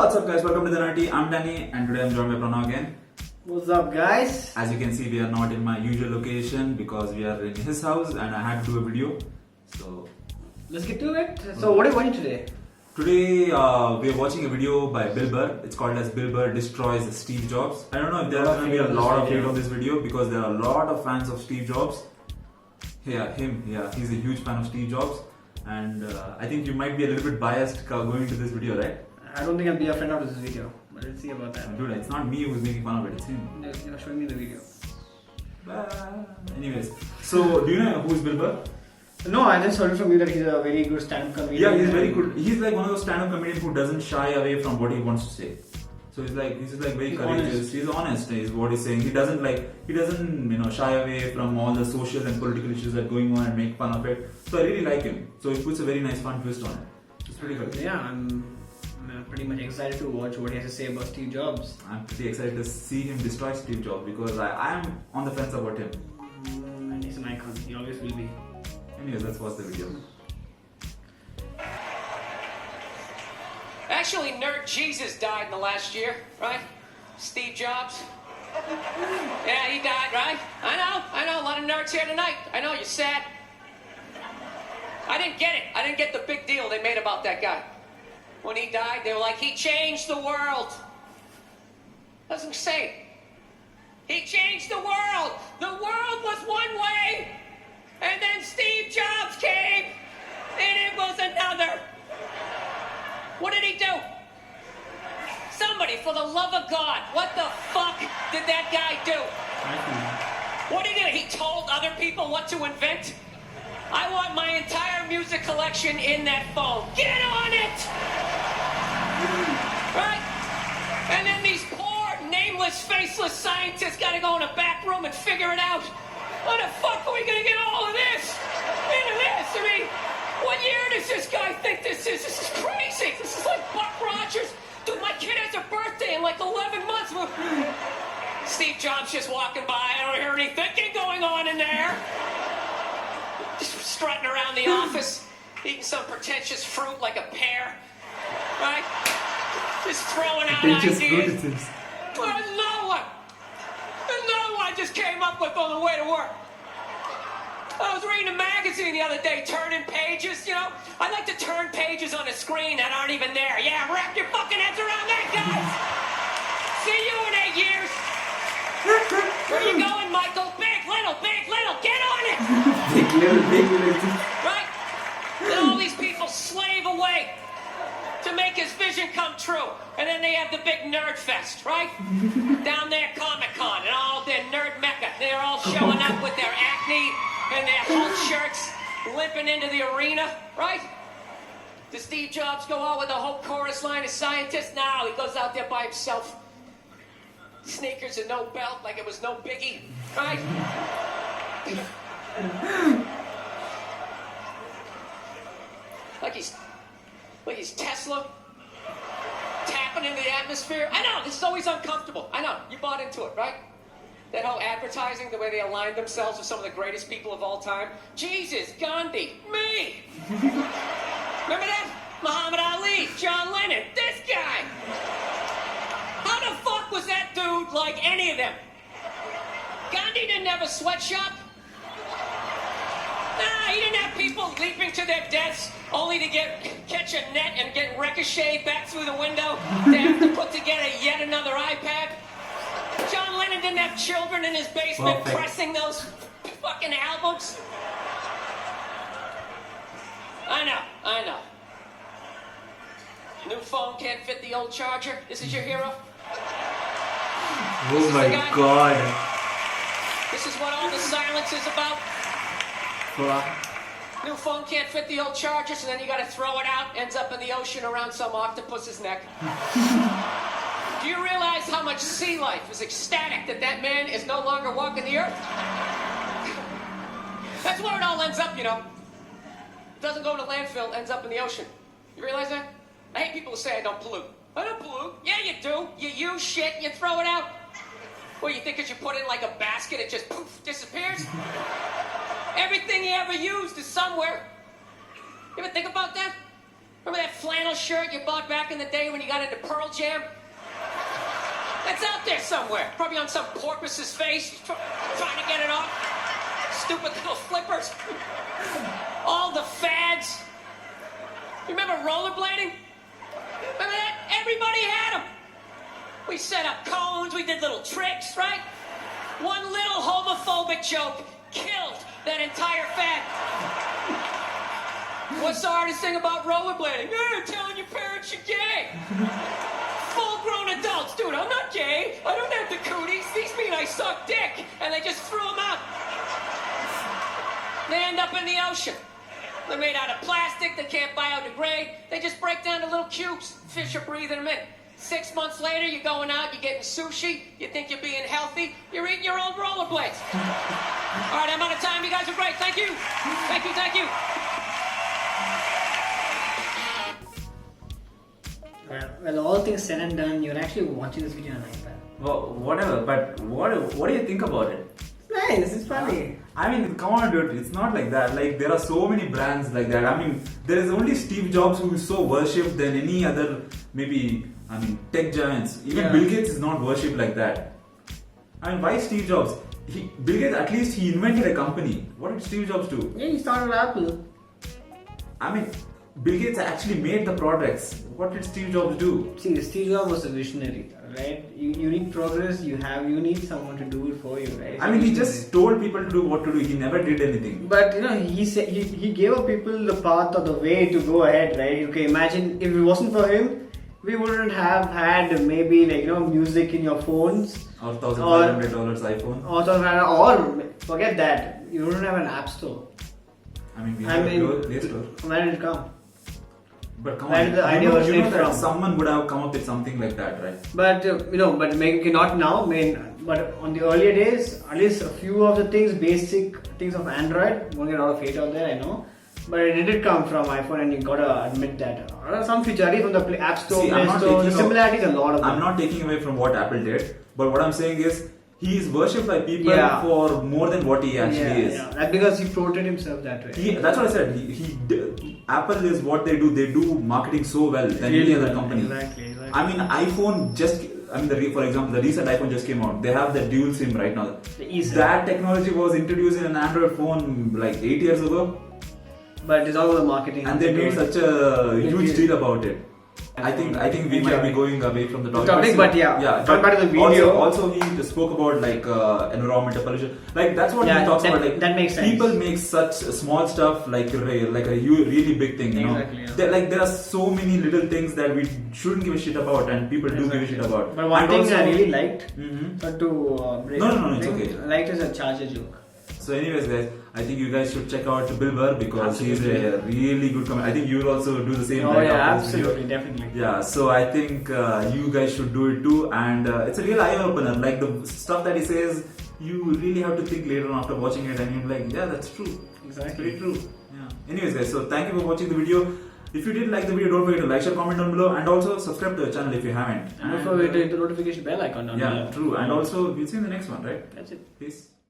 What's up guys, welcome to the Nutty. I'm Danny and today I'm joined by Pranav again. What's up guys? As you can see, we are not in my usual location because we are in his house and I had to do a video. So let's get to it. So what are you watching today? Today we are watching a video by Burr. It's called as Burr Destroys Steve Jobs. I don't know if there's going to be a lot of hate on this video because there are a lot of fans of Steve Jobs. He's a huge fan of Steve Jobs. And I think you might be a little bit biased going into this video, right? I don't think I'll be a friend of this video, but let's see about that. Dude, it's not me who's making fun of it, it's him. You're showing me the video. Anyways, so do you know who's Burr? No, I just heard from you that he's a very good stand-up comedian. Yeah, he's very good. He's like one of those stand-up comedians who doesn't shy away from what he wants to say. So he's just like very courageous. Honest. He's honest. Is what he's saying. He doesn't shy away from all the social and political issues that are going on and make fun of it. So I really like him. So he puts a very nice fun twist on it. It's pretty good. Yeah, I'm pretty much excited to watch what he has to say about Steve Jobs. I'm pretty excited to see him destroy Steve Jobs because I am on the fence about him. And he's an icon. He always will be. Anyways, let's watch the video. Actually, Nerd Jesus died in the last year, right? Steve Jobs. Yeah, he died, right? I know, a lot of nerds here tonight. I know, you're sad. I didn't get it. I didn't get the big deal they made about that guy. When he died, they were like, he changed the world. Doesn't say it. He changed the world. The world was one way, and then Steve Jobs came, and it was another. What did he do? Somebody, for the love of God, what the fuck did that guy do? What did he do? He told other people what to invent? I want my entire music collection in that phone. Get on it! Right? And then these poor, nameless, faceless scientists gotta go in a back room and figure it out. How the fuck are we gonna get all of this into this? I mean, what year does this guy think this is? This is crazy. This is like Buck Rogers. Dude, my kid has a birthday in like 11 months. Steve Jobs just walking by. I don't hear any thinking going on in there. Just strutting around the office, eating some pretentious fruit like a pear. Right? Just throwing out ideas. Another one just came up with on the way to work. I was reading a magazine the other day, turning pages, you know. I like to turn pages on a screen that aren't even there. Yeah, wrap your fucking heads around that, guys. See you in 8 years. Where you going, Michael? Big, little, get on it. Big little. Right? And all these people slave away to make his vision come true. And then they have the big nerd fest, right? Down there, Comic-Con, and all their nerd mecca. They're all showing up with their acne and their Hulk shirts, limping into the arena, right? Does Steve Jobs go out with a whole chorus line of scientists? No, he goes out there by himself. Sneakers and no belt, like it was no biggie, right? Like he's Tesla, tapping into the atmosphere. I know, this is always uncomfortable. I know, you bought into it, right? That whole advertising, the way they aligned themselves with some of the greatest people of all time. Jesus, Gandhi, me. Remember that? Muhammad Ali, John Lennon, this guy. How the fuck was that dude like any of them? Gandhi didn't have a sweatshop. Nah, he didn't have people leaping to their deaths only to catch a net and get ricocheted back through the window. They have to put together yet another iPad. John Lennon didn't have children in his basement pressing those fucking albums. I know. New phone can't fit the old charger. This is your hero? Oh my god. This is what all the silence is about? New phone can't fit the old charger, so then you gotta throw it out, ends up in the ocean around some octopus's neck. Do you realize how much sea life is ecstatic that man is no longer walking the earth? That's where it all ends up, you know. It doesn't go to landfill, ends up in the ocean. You realize that? I hate people who say I don't pollute. I don't pollute. Yeah, you do. You use shit, you throw it out. Well, you think because you put it in like a basket, it just poof, disappears? Everything you ever used is somewhere. You ever think about that? Remember that flannel shirt you bought back in the day when you got into Pearl Jam? That's out there somewhere. Probably on some porpoise's face, trying to get it off. Stupid little flippers. All the fads. You remember rollerblading? Remember that? Everybody had them. We set up cones, we did little tricks, right? One little homophobic joke killed that entire fad. What's the hardest thing about rollerblading? Telling your parents you're gay. Full-grown adults, dude, I'm not gay. I don't have the cooties. These mean I suck dick. And they just threw them out. They end up in the ocean. They're made out of plastic. They can't biodegrade. They just break down to little cubes. Fish are breathing them in. 6 months later, you're going out, you're getting sushi. You think you're being healthy. You're eating your old rollerblades. All right, I'm out of time. You guys are great. Thank you. Thank you, thank you. Well, all things said and done, you're actually watching this video on iPad. Well, whatever, but what do you think about it? It's nice, it's funny. I mean, come on, dude. It's not like that. Like, there are so many brands like that. I mean, there is only Steve Jobs who is so worshipped than any other, maybe, tech giants. Even Bill Gates is not worshipped like that. I mean, why Steve Jobs? Bill Gates, at least he invented a company. What did Steve Jobs do? Yeah, he started Apple. I mean, Bill Gates actually made the products. What did Steve Jobs do? See, Steve Jobs was a visionary, right? You need progress, you need someone to do it for you, right? I mean, he just told people to do what to do. He never did anything. But he said he gave up people the path or the way to go ahead, right? Okay, imagine if it wasn't for him, we wouldn't have had maybe music in your phones Or $1,500 iPhone. Or forget that, you wouldn't have an app store. I mean, we have a Play Store. Where did it come? But come Where on, did the idea originate that from? someone would have come up with something like that, right? But but maybe not now. But on the earlier days, at least a few of the basic things of Android, won't get a lot of hate out there, I know. But it did come from iPhone, and you gotta admit that. Or some futurity from the App Store, Play Store. The similarity is a lot of them. I'm not taking away from what Apple did, but what I'm saying is he is worshipped by people for more than what he actually is. Yeah. That's because he portrayed himself that way. That's what I said. Apple is what they do. They do marketing so well than any other company. Exactly. I mean, iPhone for example, the recent iPhone just came out. They have the dual SIM right now. That technology was introduced in an Android phone like 8 years ago. But it's all about the marketing. And they made such a huge deal about it. I think we might be going away from the topic. But come back to the video. Also, he spoke about environmental pollution. Like that's what he talks about. Like that makes sense. People make such small stuff like a really big thing. You know, there are so many little things that we shouldn't give a shit about, and people do give a shit about. But one thing I really liked, No, it's okay. I liked is a charger joke. So anyways guys, I think you guys should check out Bill Burr because he's a really good comment. I think you'll also do the same. Oh yeah, absolutely, definitely. Yeah, so I think you guys should do it too, and it's a real eye-opener. Like the stuff that he says, you really have to think later on after watching it, and you're like, yeah, that's true. Exactly. It's very true. Yeah. Anyways guys, so thank you for watching the video. If you did like the video, don't forget to like, share, comment down below, and also subscribe to the channel if you haven't. And don't forget to hit the notification bell icon down below. Yeah, true. And also, we'll see you in the next one, right? That's it. Peace.